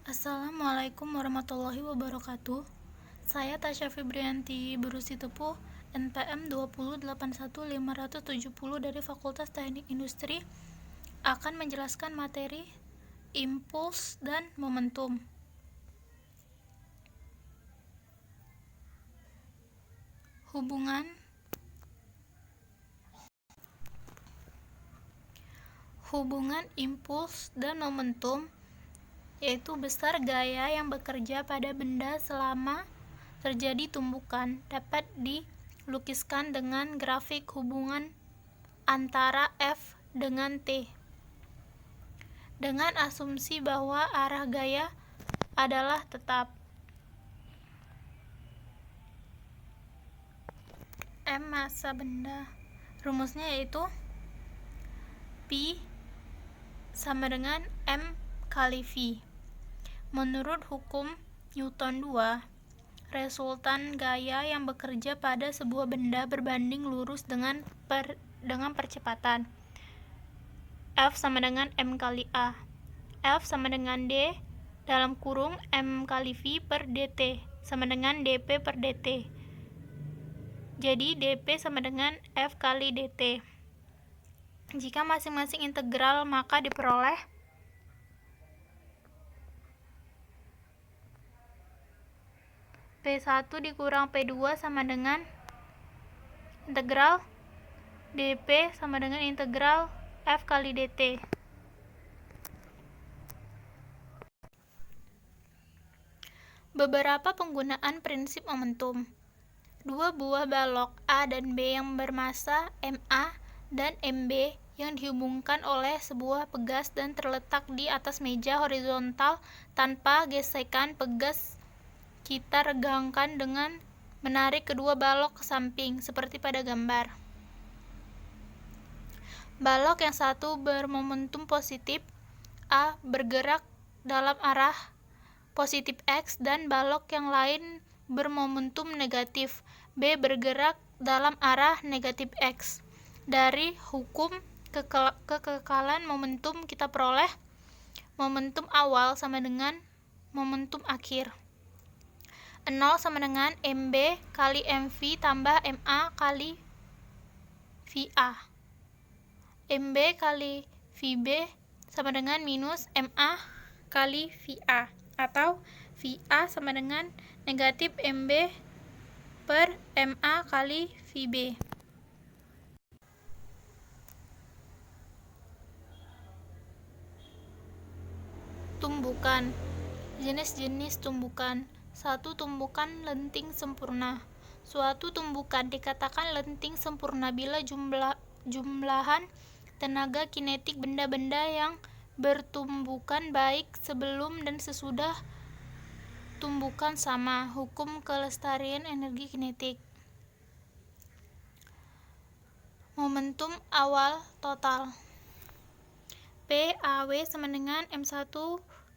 Assalamualaikum warahmatullahi wabarakatuh. Saya Tasya Fibrianti Berusi Tepuh, NPM 2081570 dari Fakultas Teknik Industri, akan menjelaskan materi impuls dan momentum. Hubungan impuls dan momentum yaitu besar gaya yang bekerja pada benda selama terjadi tumbukan, dapat dilukiskan dengan grafik hubungan antara F dengan T dengan asumsi bahwa arah gaya adalah tetap. M massa benda, rumusnya yaitu P sama dengan M kali V. Menurut hukum Newton 2, resultan gaya yang bekerja pada sebuah benda berbanding lurus dengan percepatan F sama dengan M kali A. F sama dengan D dalam kurung M kali V per dt sama dengan dP per dt. Jadi dP sama dengan F kali dt. Jika masing-masing integral, maka diperoleh P1 dikurang P2 sama dengan integral dP sama dengan integral F kali dt. Beberapa penggunaan prinsip momentum. Dua buah balok A dan B yang bermassa MA dan MB yang dihubungkan oleh sebuah pegas dan terletak di atas meja horizontal tanpa gesekan pegas, kita regangkan dengan menarik kedua balok ke samping seperti pada gambar. Balok yang satu bermomentum positif A bergerak dalam arah positif X dan balok yang lain bermomentum negatif B bergerak dalam arah negatif X. Dari hukum kekekalan momentum kita peroleh momentum awal sama dengan momentum akhir. 0 sama dengan MB kali MV tambah MA kali VA. MB kali VB sama dengan minus MA kali VA, atau VA sama dengan negatif MB per MA kali VB. Tumbukan. Jenis-jenis tumbukan. 1. Tumbukan lenting sempurna. Suatu tumbukan dikatakan lenting sempurna bila jumlahan tenaga kinetik benda-benda yang bertumbukan baik sebelum dan sesudah tumbukan sama. Hukum kelestarian energi kinetik. Momentum awal total. PAW sama dengan M1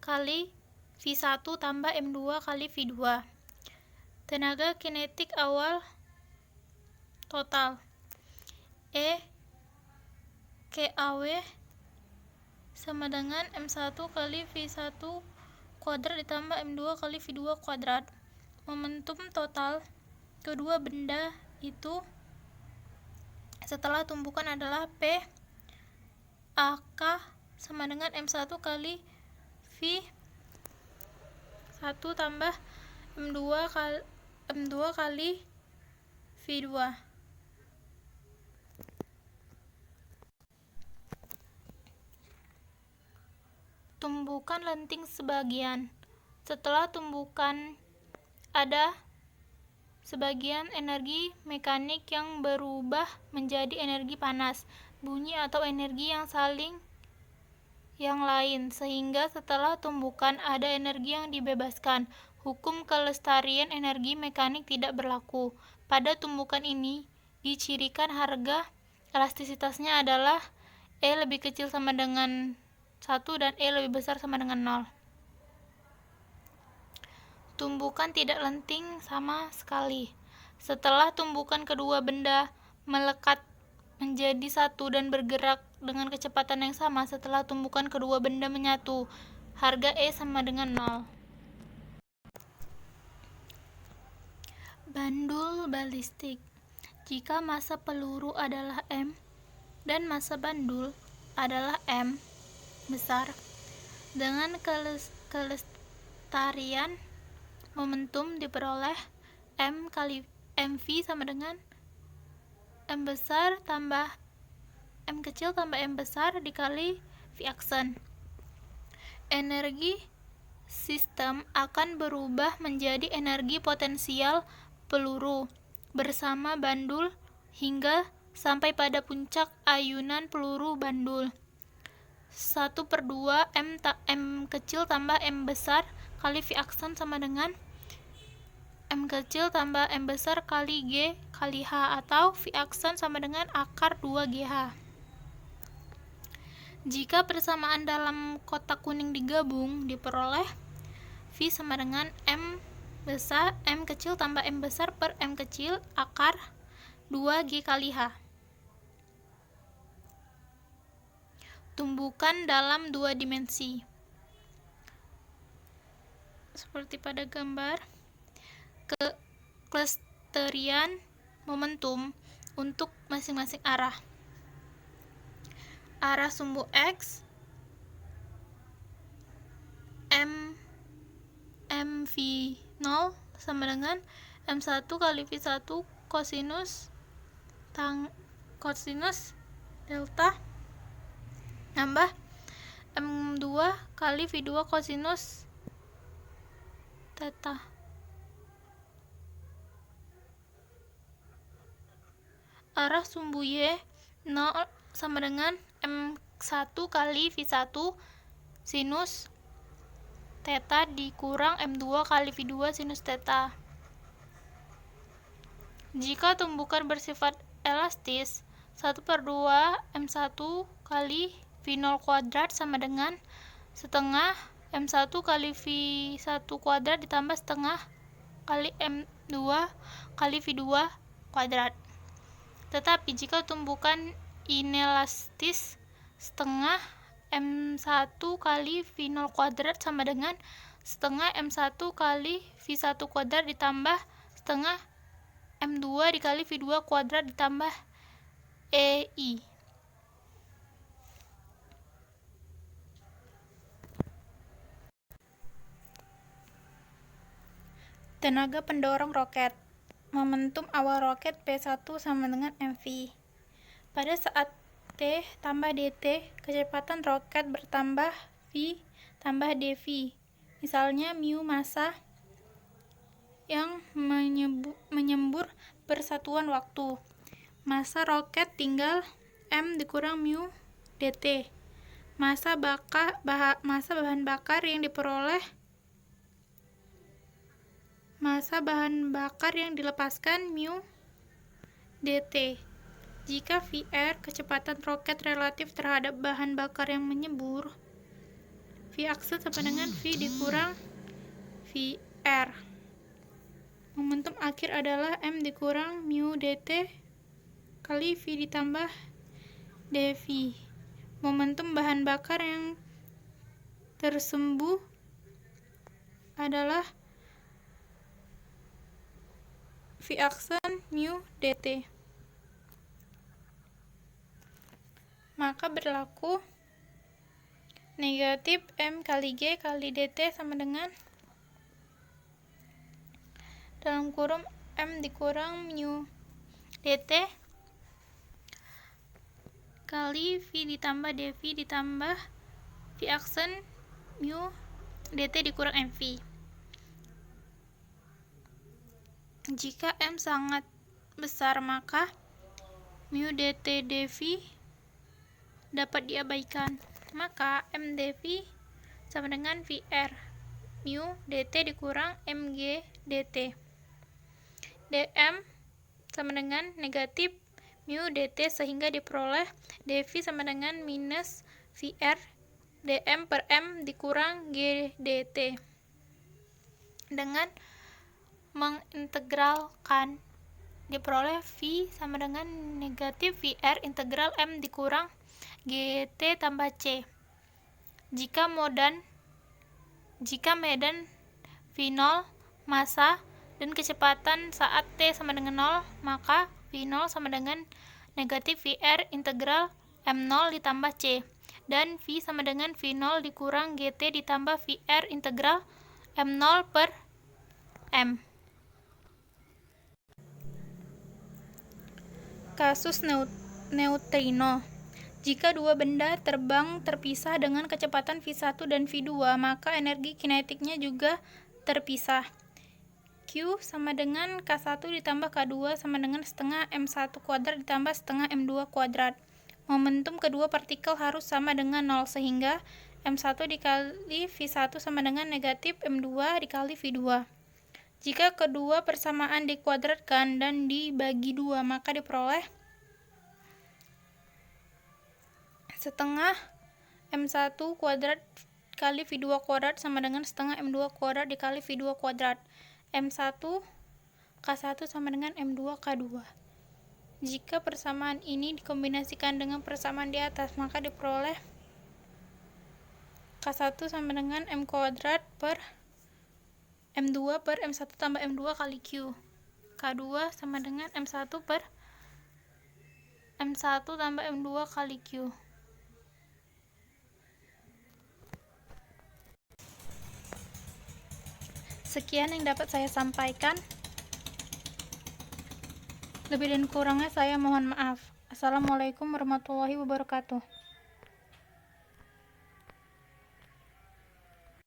kali V1 tambah M2 kali V2. Tenaga kinetik awal total KAW sama dengan M1 kali V1 kuadrat ditambah M2 kali V2 kuadrat. Momentum total kedua benda itu setelah tumbukan adalah P AK sama dengan M1 kali V1 tambah M2 kali V2. Tumbukan lenting sebagian. Setelah tumbukan ada sebagian energi mekanik yang berubah menjadi energi panas, bunyi atau energi yang lain, sehingga setelah tumbukan ada energi yang dibebaskan. Hukum kelestarian energi mekanik tidak berlaku. Pada tumbukan ini dicirikan harga elastisitasnya adalah E lebih kecil sama dengan 1 dan E lebih besar sama dengan 0. Tumbukan tidak lenting sama sekali. Setelah tumbukan kedua benda melekat menjadi satu dan bergerak dengan kecepatan yang sama setelah tumbukan kedua benda menyatu. harga E sama dengan 0. Bandul balistik. Jika massa peluru adalah M dan massa bandul adalah M besar, dengan kelestarian momentum diperoleh M kali MV sama dengan M besar tambah M kecil tambah M besar dikali V aksen. Energi sistem akan berubah menjadi energi potensial peluru bersama bandul hingga sampai pada puncak ayunan peluru bandul. 1/2 M kecil tambah M besar kali V aksen sama dengan M kecil tambah M besar kali G kali H, atau V aksen sama dengan akar 2GH. Jika persamaan dalam kotak kuning digabung, diperoleh V sama dengan M besar M kecil tambah M besar per M kecil akar 2G kali H. Tumbukan dalam 2 dimensi. Seperti pada gambar, kelestarian momentum untuk masing-masing arah. Arah sumbu X MV0 sama dengan M1 kali V1 kosinus delta nambah M2 kali V2 kosinus theta. Arah sumbu Y 0 sama dengan M1 kali V1 sinus theta dikurang M2 kali V2 sinus theta. Jika tumbukan bersifat elastis, 1/2 M1 kali V0 kuadrat sama dengan setengah M1 kali V1 kuadrat ditambah setengah kali M2 kali V2 kuadrat. Tetapi jika tumbukan inelastis, setengah M1 kali V0 kuadrat sama dengan setengah M1 kali V1 kuadrat ditambah setengah M2 dikali V2 kuadrat ditambah EI. Tenaga pendorong roket. Momentum awal roket P1 sama dengan MV. Pada saat T tambah dt, kecepatan roket bertambah V tambah dv. Misalnya mu massa yang menyembur persatuan waktu. Massa roket tinggal M dikurang mu dt. Massa bahan bakar yang dilepaskan mu dt. Jika VR kecepatan roket relatif terhadap bahan bakar yang menyembur, V aksen sama dengan V dikurang VR. Momentum akhir adalah M dikurang mu dt kali V ditambah dv. Momentum bahan bakar yang tersembuh adalah V aksen mu dt. Maka berlaku negatif M kali G kali dt sama dengan dalam kurung M dikurang mu dt kali V ditambah dv ditambah V aksen mu dt dikurang mv. Jika M sangat besar, maka mu dt dv dapat diabaikan. Maka M dv sama dengan VR mu dt dikurang mg dt. dm sama dengan negatif mu dt sehingga diperoleh dv sama dengan minus VR dm per m dikurang g dt. Dengan mengintegralkan diperoleh V sama dengan negatif VR integral M dikurang GT tambah C. Jika modan Jika medan V0 massa dan kecepatan saat T sama dengan 0, maka V0 sama dengan negatif VR integral M0 ditambah C, dan V sama dengan V0 dikurang GT ditambah VR integral M0 per M. Kasus neutrino. Jika dua benda terbang terpisah dengan kecepatan V1 dan V2, maka energi kinetiknya juga terpisah. Q sama dengan K1 ditambah K2 sama dengan setengah M1 kuadrat ditambah setengah M2 kuadrat. Momentum kedua partikel harus sama dengan 0, sehingga M1 dikali V1 sama dengan negatif M2 dikali V2. Jika kedua persamaan dikuadratkan dan dibagi 2, maka diperoleh setengah M1 kuadrat kali V2 kuadrat sama dengan setengah M2 kuadrat dikali V2 kuadrat. M1 K1 sama dengan M2 K2. Jika persamaan ini dikombinasikan dengan persamaan di atas, maka diperoleh K1 sama dengan M kuadrat per M2 per M1 tambah M2 kali Q. K2 sama dengan M1 per M1 tambah M2 kali Q. Sekian yang dapat saya sampaikan. Lebih dan kurangnya saya mohon maaf. Assalamualaikum warahmatullahi wabarakatuh.